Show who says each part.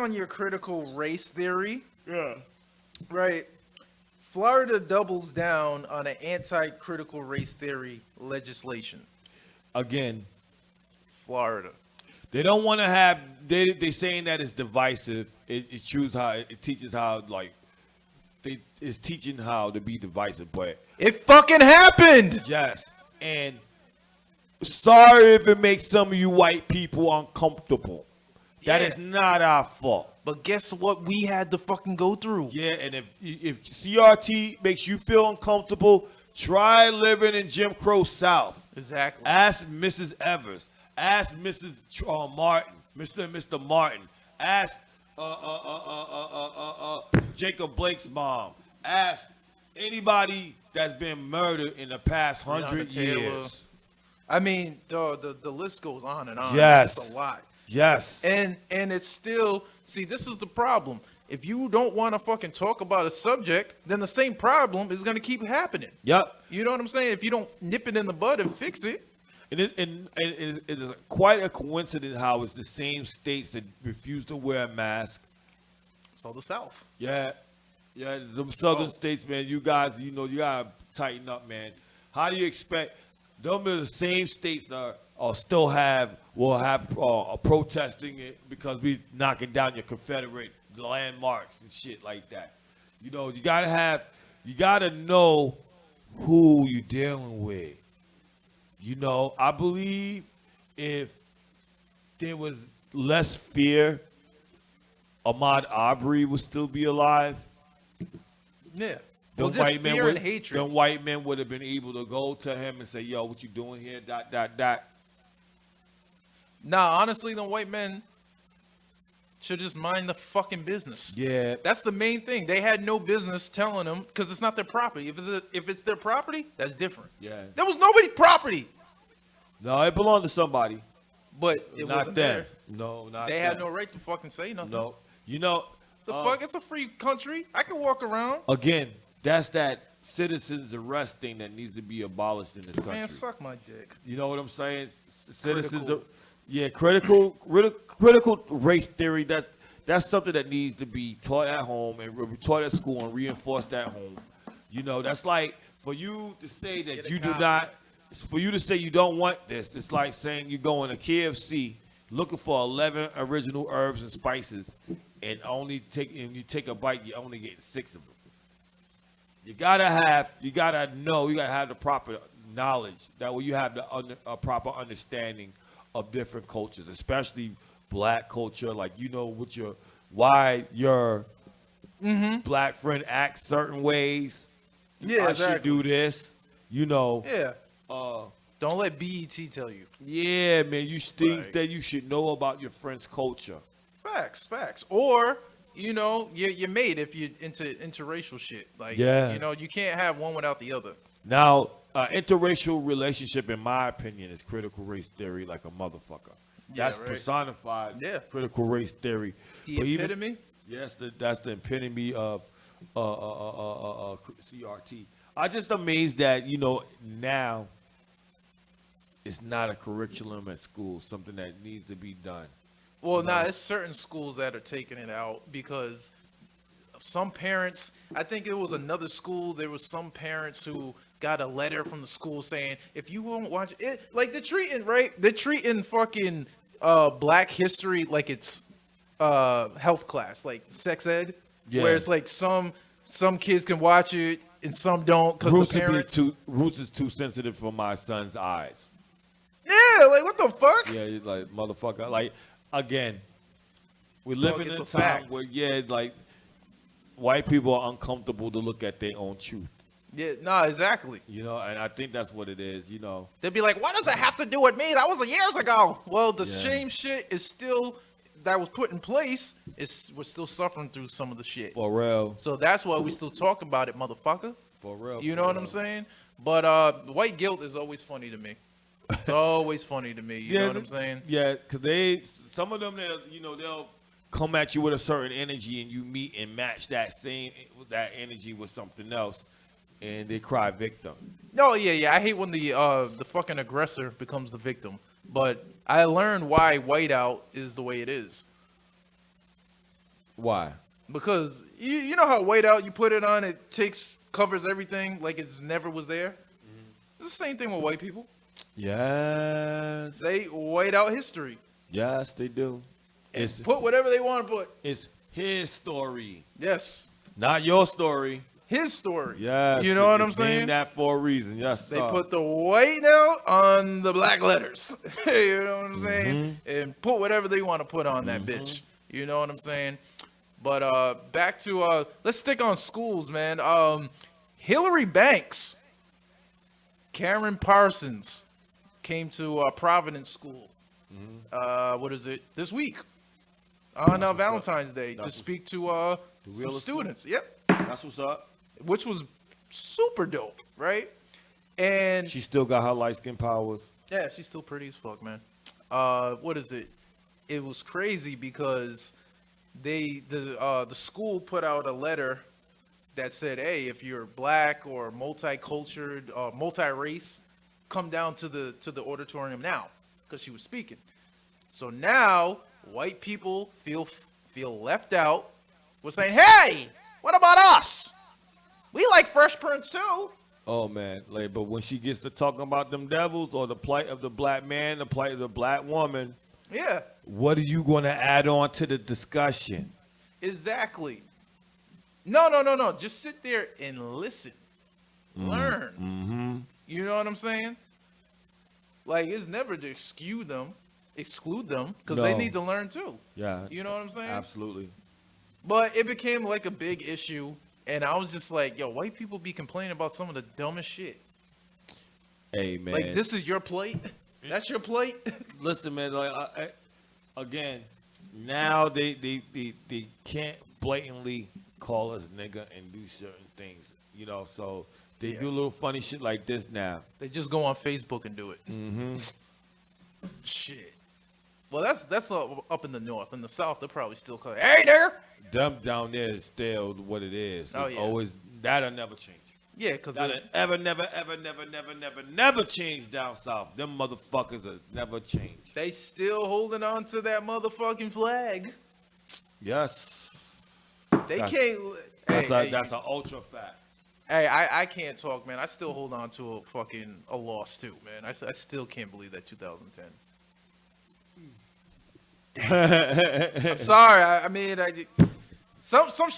Speaker 1: on your critical race theory,
Speaker 2: Yeah.
Speaker 1: right? Florida doubles down on an anti-critical race theory legislation.
Speaker 2: Again,
Speaker 1: Florida.
Speaker 2: they don't want to have. They saying that it's divisive. It choose how it teaches how like it's teaching how to be divisive. But
Speaker 1: It fucking happened.
Speaker 2: yes, and sorry if it makes some of you white people uncomfortable. That
Speaker 1: Yeah.
Speaker 2: is not our fault.
Speaker 1: But guess what we had to fucking go through?
Speaker 2: Yeah, and if CRT makes you feel uncomfortable, try living in Jim Crow South.
Speaker 1: Exactly.
Speaker 2: Ask Mrs. Evers. Ask Mrs. Martin. Mr. and Mr. Martin. Ask Jacob Blake's mom. Ask anybody that's been murdered in the past 100
Speaker 1: Breonna Taylor.
Speaker 2: years.
Speaker 1: I mean, the list goes on and on.
Speaker 2: Yes.
Speaker 1: It's a lot.
Speaker 2: Yes.
Speaker 1: And it's still, see, this is the problem. If you don't want to fucking talk about a subject, then the same problem is going to keep happening.
Speaker 2: Yep.
Speaker 1: You know what I'm saying? If you don't nip it in the bud and fix it.
Speaker 2: It is quite a coincidence how it's the same states that refuse to wear a mask.
Speaker 1: So the South.
Speaker 2: Yeah, the southern
Speaker 1: Oh.
Speaker 2: states, man. You guys, you gotta tighten up, man. How do you expect them are the same states that will have protesting it because we knocking down your Confederate landmarks and shit like that? You gotta know who you're dealing with. I believe if there was less fear, Ahmaud Arbery would still be alive.
Speaker 1: Yeah.
Speaker 2: Them
Speaker 1: Well, just fear and hatred.
Speaker 2: Them white men would have been able to go to him and say, "Yo, what you doing here?" ...
Speaker 1: Nah, honestly, the white men should just mind the fucking business.
Speaker 2: Yeah,
Speaker 1: That's the main thing. They had no business telling them because it's not their property. If it's their property, that's different.
Speaker 2: yeah.
Speaker 1: There was nobody's property,
Speaker 2: No, it belonged to somebody.
Speaker 1: but it
Speaker 2: Not
Speaker 1: wasn't
Speaker 2: them.
Speaker 1: theirs.
Speaker 2: No, not
Speaker 1: They
Speaker 2: them.
Speaker 1: had no right to fucking say nothing.
Speaker 2: No.
Speaker 1: The fuck? It's a free country. I can walk around.
Speaker 2: Again, that's that citizens arrest thing that needs to be abolished in this country.
Speaker 1: Man, suck my dick.
Speaker 2: You know what I'm saying?
Speaker 1: Critical.
Speaker 2: Critical race theory. That's something that needs to be taught at home and taught at school and reinforced at home. That's like for you to say that
Speaker 1: Get a
Speaker 2: you do
Speaker 1: copy.
Speaker 2: not. For you to say you don't want this, it's like saying you go in a KFC looking for 11 original herbs and spices, and you take a bite, you only get 6 of them. You gotta have the proper knowledge. That way you have a proper understanding of different cultures, especially black culture. Like why your black friend acts certain ways.
Speaker 1: Yeah,
Speaker 2: I
Speaker 1: exactly.
Speaker 2: should do this.
Speaker 1: Yeah. Don't let BET tell you.
Speaker 2: Yeah, man. Things
Speaker 1: Right.
Speaker 2: that you should know about your friend's culture.
Speaker 1: Facts. Or you're made if you're into interracial shit. Like,
Speaker 2: Yeah.
Speaker 1: you can't have one without the other.
Speaker 2: Now, interracial relationship, in my opinion, is critical race theory like a motherfucker.
Speaker 1: Yeah,
Speaker 2: That's
Speaker 1: right.
Speaker 2: personified
Speaker 1: Yeah.
Speaker 2: critical race theory.
Speaker 1: The
Speaker 2: But even-
Speaker 1: epitome.
Speaker 2: Yes, that's the epitome of CRT. I just amazed that now it's not a curriculum at school, something that needs to be done.
Speaker 1: Well, it's certain schools that are taking it out because some parents, I think it was another school, there was some parents who got a letter from the school saying, if you won't watch it, like they're treating fucking Black history like it's health class, like sex ed,
Speaker 2: Yeah.
Speaker 1: where it's like some kids can watch it and some don't because the parents.
Speaker 2: Roots is too sensitive for my son's eyes.
Speaker 1: Yeah, like what the fuck?
Speaker 2: Yeah, he's like motherfucker. Like again, we're
Speaker 1: Dog,
Speaker 2: living
Speaker 1: it's
Speaker 2: in a
Speaker 1: a
Speaker 2: time
Speaker 1: fact.
Speaker 2: where like white people are uncomfortable to look at their own truth.
Speaker 1: Yeah, nah, exactly.
Speaker 2: And I think that's what it is.
Speaker 1: They'd be like, what does it have to do with me? That was years ago. Well, the
Speaker 2: Yeah.
Speaker 1: same shit is still, that was put in place, we're still suffering through some of the shit.
Speaker 2: For real,
Speaker 1: So that's why we still talking about it, motherfucker.
Speaker 2: for real.
Speaker 1: You
Speaker 2: for
Speaker 1: know what
Speaker 2: real.
Speaker 1: I'm saying? But white guilt is always funny to me. It's always funny to me. You know what I'm saying?
Speaker 2: Yeah, because some of them, they'll come at you with a certain energy, and you meet and match that energy with something else, and they cry victim.
Speaker 1: No, yeah. I hate when the fucking aggressor becomes the victim. But I learned why whiteout is the way it is.
Speaker 2: Why?
Speaker 1: Because you know how white out, you put it on, it covers everything like it's never was there. It's the same thing with white people.
Speaker 2: Yes.
Speaker 1: They white out history
Speaker 2: Yes, they do.
Speaker 1: and
Speaker 2: It's
Speaker 1: put whatever they want to put.
Speaker 2: it's his story,
Speaker 1: Yes,
Speaker 2: not your story.
Speaker 1: his story.
Speaker 2: Yes.
Speaker 1: You know what I'm
Speaker 2: it's
Speaker 1: saying?
Speaker 2: named that for a reason. Yes,
Speaker 1: They
Speaker 2: sir.
Speaker 1: put the white out on the black letters. You know what I'm saying? And put whatever they want to put on that bitch. You know what I'm saying? But back to let's stick on schools, man. Hillary Banks, Karen Parsons came to Providence School. What is it? This week on Valentine's Day to
Speaker 2: That's
Speaker 1: speak to some
Speaker 2: realest
Speaker 1: students. Yep,
Speaker 2: That's what's up.
Speaker 1: which was super dope, right? And
Speaker 2: She still got her light skin powers.
Speaker 1: yeah, she's still pretty as fuck, man. What is it? It was crazy because the school put out a letter that said, "Hey, if you're black or multicultural, multi-race, come down to the auditorium now," because she was speaking. So now white people feel left out. We're saying, "Hey, what about us? We like Fresh Prince too."
Speaker 2: Oh man, like, but when she gets to talking about them devils or the plight of the black man, the plight of the black woman,
Speaker 1: Yeah,
Speaker 2: what are you going to add on to the discussion?
Speaker 1: exactly. No. Just sit there and listen, learn.
Speaker 2: Mm-hmm.
Speaker 1: You know what I'm saying? Like, it's never to exclude them, because they
Speaker 2: No.
Speaker 1: need to learn too.
Speaker 2: Yeah,
Speaker 1: You know what I'm saying?
Speaker 2: absolutely.
Speaker 1: But it became like a big issue, and I was just like, yo, white people be complaining about some of the dumbest shit.
Speaker 2: Hey man,
Speaker 1: Like, this is your plate? That's your plate?
Speaker 2: listen, man. Like, again, now they can't blatantly call us nigga and do certain things, you know. So they
Speaker 1: Yeah.
Speaker 2: do a little funny shit like this now.
Speaker 1: They just go on Facebook and do it.
Speaker 2: Mm-hmm.
Speaker 1: Shit. Well, that's up in the north. In the south, they're probably still calling, "Hey there!"
Speaker 2: Them down there is still what it is.
Speaker 1: Oh,
Speaker 2: It's
Speaker 1: yeah.
Speaker 2: always that'll never change.
Speaker 1: Yeah, because
Speaker 2: That'll never change down south. Them motherfuckers will never change.
Speaker 1: they still holding on to that motherfucking flag.
Speaker 2: Yes.
Speaker 1: They
Speaker 2: That's-
Speaker 1: can't. Hey,
Speaker 2: That's an ultra fact.
Speaker 1: hey, I can't talk, man. I still hold on to a loss too, man. I still can't believe that 2010. I'm sorry. I mean, some